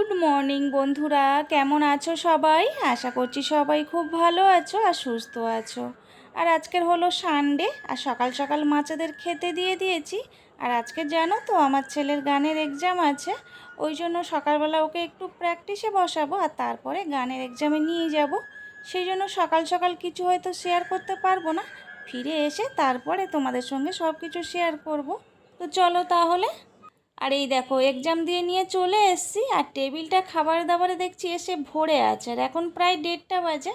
Good morning বন্ধুরা, কেমন আছো সবাই? আশা করছি সবাই খুব ভালো আছো আর সুস্থ আছো। আর আজকের হলো সানডে, আর সকাল সকাল বাচ্চাদের খেতে দিয়ে দিয়েছি। আর আজকে জানো তো আমার ছেলের গানের এক্সাম আছে, ওই জন্য সকালবেলা ওকে একটু প্র্যাকটিসে বসাবো আর তারপরে গানের এক্সামে নিয়ে যাব। সেই জন্য সকাল সকাল কিছু হয়তো শেয়ার করতে পারবো না, ফিরে এসে তারপরে তোমাদের সঙ্গে সব কিছু শেয়ার করব। তো চলো তাহলে। আর এই দেখো এক্সাম দিয়ে নিয়ে চলে এসেছি, আর টেবিলটা খাবার দাবারে দেখছি এসে ভরে আছে, আর এখন প্রায় 1:30 বাজে।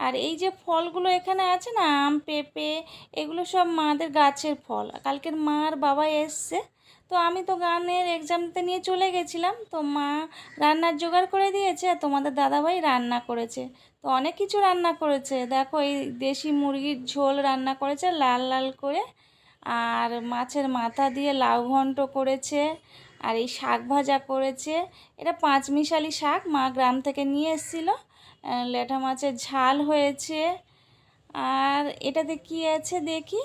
আর এই যে ফলগুলো এখানে আছে না, আম পেঁপে, এগুলো সব মাদের গাছের ফল। কালকের মা আর বাবা এসছে, তো আমি তো গানের এক্সাম দিতে নিয়ে চলে গেছিলাম, তো মা রান্নার জোগাড় করে দিয়েছে আর তোমাদের দাদাভাই রান্না করেছে। তো অনেক কিছু রান্না করেছে, দেখো এই দেশি মুরগির ঝোল রান্না করেছে লাল লাল করে, আর মাছের মাথা দিয়ে লাউ ঘন্ট করেছে, আর এই শাক ভাজা করেছে। এটা পাঁচমিশালি শাক, মা গ্রাম থেকে নিয়ে এসেছিলো। ল্যাঠা মাছের ঝাল হয়েছে। আর এটাতে কি আছে দেখি,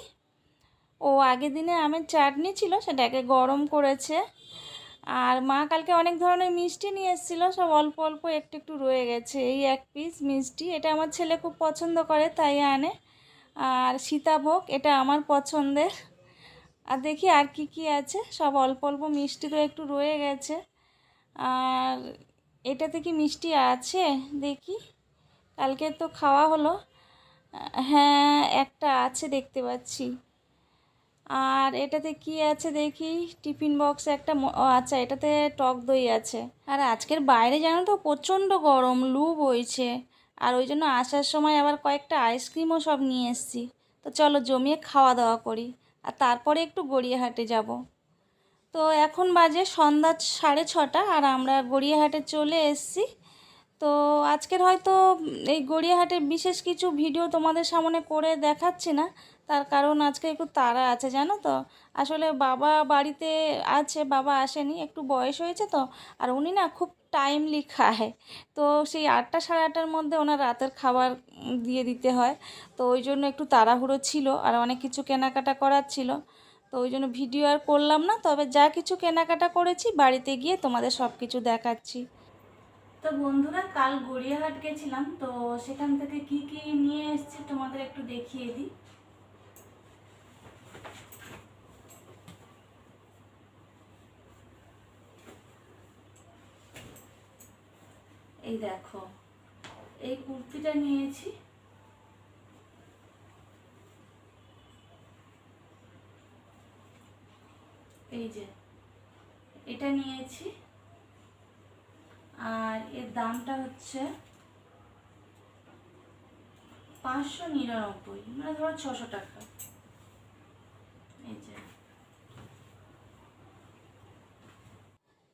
ও আগের দিনে আমের চাটনি ছিল, সেটাকে গরম করেছে। আর মা কালকে অনেক ধরনের মিষ্টি নিয়ে এসেছিলো, সব অল্প অল্প একটু একটু রয়ে গেছে। এই এক পিস মিষ্টি, এটা আমার ছেলে খুব পছন্দ করে তাই আনে। আর সীতাভোগ, এটা আমার পছন্দের। আর দেখি আর কি কি আছে, সব অল্প অল্প মিষ্টি তো একটু রয়ে গেছে। আর এটাতে কি মিষ্টি আছে দেখি, কালকে তো খাওয়া হলো। হ্যাঁ একটা আছে দেখতে পাচ্ছি। আর এটাতে কি আছে দেখি, টিফিন বক্সে একটা ও আচ্ছা, এটাতে টক দই আছে। আর আজকের বাইরে জানো তো প্রচণ্ড গরম, লু বইছে। আর ওই জন্য আসার সময় আবার কয়েকটা আইসক্রিমও সব নিয়ে এসেছি। তো চলো জমিয়ে খাওয়া দাওয়া করি, আর তারপরে একটু গড়িয়াহাটে যাব। তো এখন বাজে সন্ধ্যা 6:30, আর আমরা গড়িয়াহাটে চলে এসেছি। তো আজকের হয়তো এই গড়িয়াহাটের বিশেষ কিছু ভিডিও তোমাদের সামনে করে দেখাচ্ছি না, তার কারণ আজকে একটু তাড়া আছে জানো তো। আসলে বাবা বাড়িতে আছে, বাবা আসেনি, একটু বয়স হয়েছে তো। আর উনি না খুব টাইমলি খায়, তো সেই 8টা সাড়ে 8টার মধ্যে ওনার রাতের খাবার দিয়ে দিতে হয়। তো ওই জন্য একটু তাড়াহুড়ো ছিল, আর অনেক কিছু কেনাকাটা করার ছিল। তো ওই জন্য ভিডিও আর করলাম না, তবে যা কিছু কেনাকাটা করেছি বাড়িতে গিয়ে তোমাদের সব কিছু দেখাচ্ছি। তো বন্ধুরা, কাল গড়িয়াহাট গেছিলাম, তো সেখান থেকে কি কি নিয়ে এসেছি তোমাদের একটু দেখিয়ে দিই। এই দেখো, এই কুর্তিটা নিয়েছি। এই যে এটা নিয়েছি, আর এর দামটা হচ্ছে 599, মানে ধরো 600 টাকা। এই যে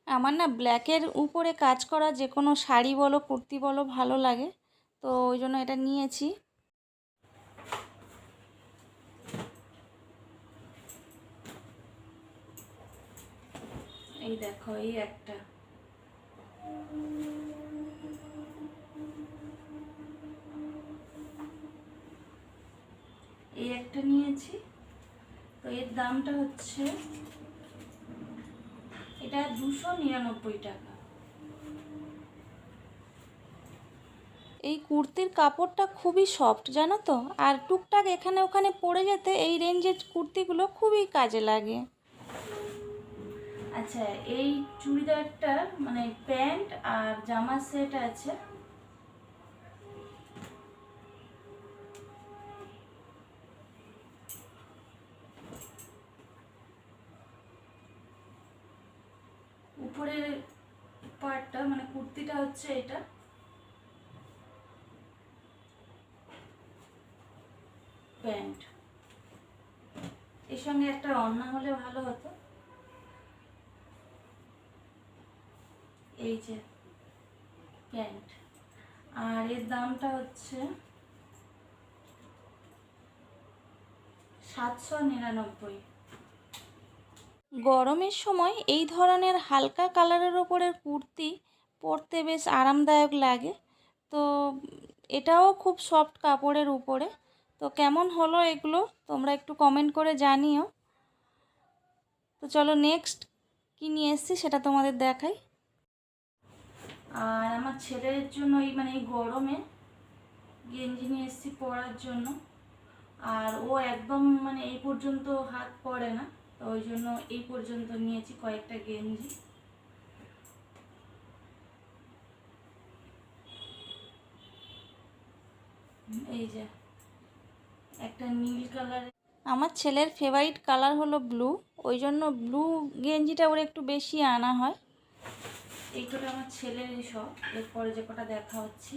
আমার না ব্ল্যাকের উপরে কাজ করা যে কোনো শাড়ি বলো কুর্তি বলো ভালো লাগে, তো ওই জন্য এটা নিয়েছি। এই দেখো এই একটা, এই একটা নিয়েছি। তো এর দামটা হচ্ছে, এটা 299 টাকা। এই কুর্তির কাপড়টা খুবই সফট জানো তো, আর টুকটাক এখানে ওখানে পড়ে যেতে এই রেঞ্জের কুর্তিগুলো খুবই কাজে লাগে। আচ্ছা, এই চুড়িদারটা মানে প্যান্ট আর জামার সেট আছে। উপরের পার্টটা মানে কুর্তিটা হচ্ছে এটা, প্যান্ট, এর সঙ্গে একটা ওড়না হলে ভালো হতো। এই যে প্যান্ট, আর এর দামটা হচ্ছে 799। গরমের সময় এই ধরনের হালকা কালারের ওপরের কুর্তি পরতে বেশ আরামদায়ক লাগে। তো এটাও খুব সফট কাপড়ের উপরে। তো কেমন হলো এগুলো তোমরা একটু কমেন্ট করে জানিও। তো চলো নেক্সট কী নিয়ে এসেছি সেটা তোমাদের দেখাই। আর আমার ছেলের জন্য এই গরমে গেঞ্জি নিয়ে এসেছি পরার জন্য। আর ও একদম এই পর্যন্ত হাত পরে না, তো ওই জন্য এই পর্যন্ত নিয়েছি কয়েকটা গেঞ্জি। এই যে একটা নীল কালারের, আমার ছেলের ফেভারিট কালার হলো ব্লু, ওই জন্য ব্লু গেঞ্জিটা ওর একটু বেশি আনা হয়। এই কটা আমার ছেলেরই সব। এরপরে যে কটা দেখা হচ্ছে,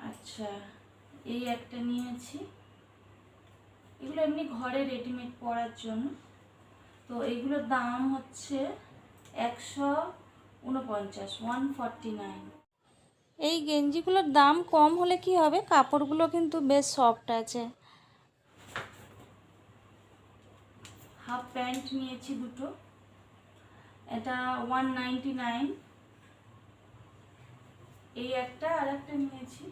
আচ্ছা এই একটা নিয়েছি, এগুলো এমনি ঘরে রেডিমেড পরার জন্য। তো এইগুলোর দাম হচ্ছে 149, 149। এই গেঞ্জিগুলোর দাম কম হলে কি হবে, কাপড়গুলো কিন্তু বেশ সফট আছে। হাফ প্যান্ট নিয়েছি দুটো, এটা 199। এই একটা আর একটা নিয়েছি।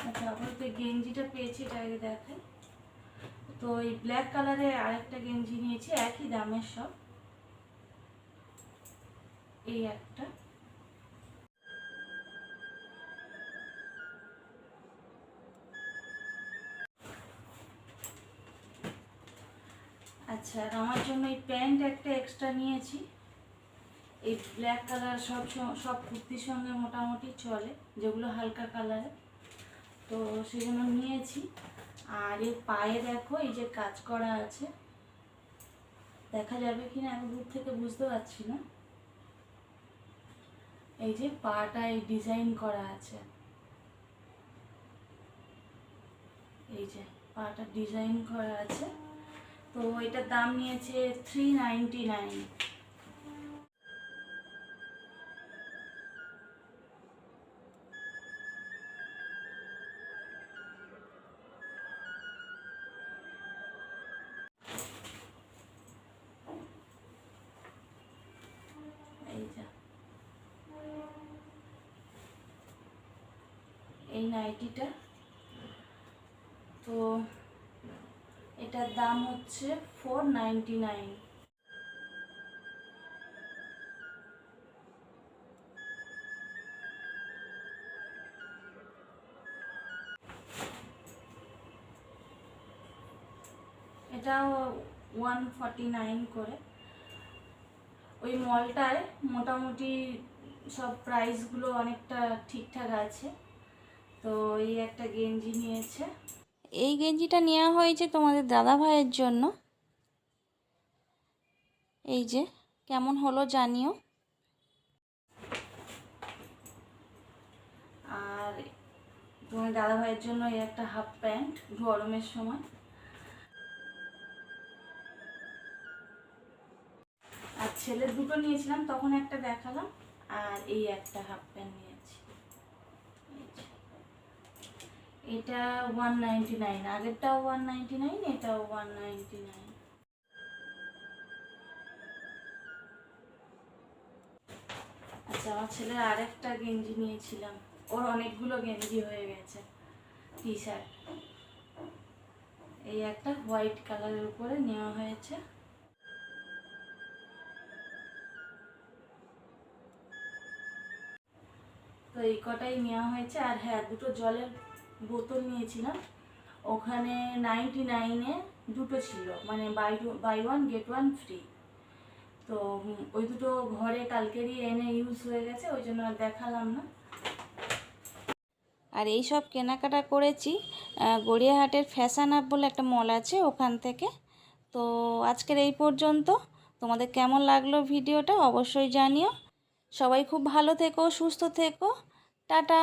আচ্ছা আপাতত গেঞ্জিটা পেয়েছি, এটা আগে দেখাই। তো এই ব্ল্যাক কালারের আরেকটা গেঞ্জি নিয়েছি, একই দামের সব। এই একটা, আচ্ছা আর আমার জন্য এই প্যান্ট একটা এক্সট্রা নিয়েছি। এই ব্ল্যাক কালার সব কুর্তির সঙ্গে মোটামুটি চলে, যেগুলো হালকা কালারে, তো সেই জন্য নিয়েছি। আর এর পায়ে দেখো এই যে কাজ করা আছে, দেখা যাবে কিনা আমি দূর থেকে বুঝতে পারছি না। এই যে পাটা এই ডিজাইন করা আছে, এই যে পাটা ডিজাইন করা আছে। তো এটার দাম নিয়েছে 399। এই যে এই নাইটিটা, তো এটার দাম হচ্ছে 499। এটাও 149 করে। ওই মলটায় মোটামুটি সব প্রাইসগুলো অনেকটা ঠিকঠাক আছে। তো এই একটা গেঞ্জি নিয়েছে, এই গেঞ্জিটা নেওয়া হয়েছে তোমাদের দাদা ভাইয়ের জন্য। এই যে কেমন হলো জানিও। আর তোমার দাদা ভাইয়ের জন্য এই একটা হাফ প্যান্ট গরমের সময়। আর ছেলের দুটো নিয়েছিলাম, তখন একটা দেখালাম, আর এই একটা হাফ প্যান্ট নিয়েছি। এটা 199, আগেরটাও 199, এটাও 199। আচ্ছা আমার ছেলের আরেকটা গেঞ্জি নিয়েছিলাম, ওর অনেকগুলো গেঞ্জি হয়ে গেছে, টি শার্ট। এই একটা হোয়াইট কালারের উপরে নেওয়া হয়েছে। তো এই কটাই নেওয়া হয়েছে। আর হ্যাঁ, দুটো জলের বোতল নিয়েছিলাম, ওখানে 99-এ দুটো ছিল, buy one get one free. তো ওই দুটো ঘরে কালকেরই এনে ইউজ হয়ে গেছে, ওই জন্য আর দেখালাম না। আর এই সব কেনাকাটা করেছি গড়িয়াহাটের ফ্যাশন আপ বলে একটা মল আছে, ওখান থেকে। তো আজকের এই পর্যন্ত। তোমাদের কেমন লাগলো ভিডিওটা অবশ্যই জানিও। সবাই খুব ভালো থেকো, সুস্থ থেকো। টাটা।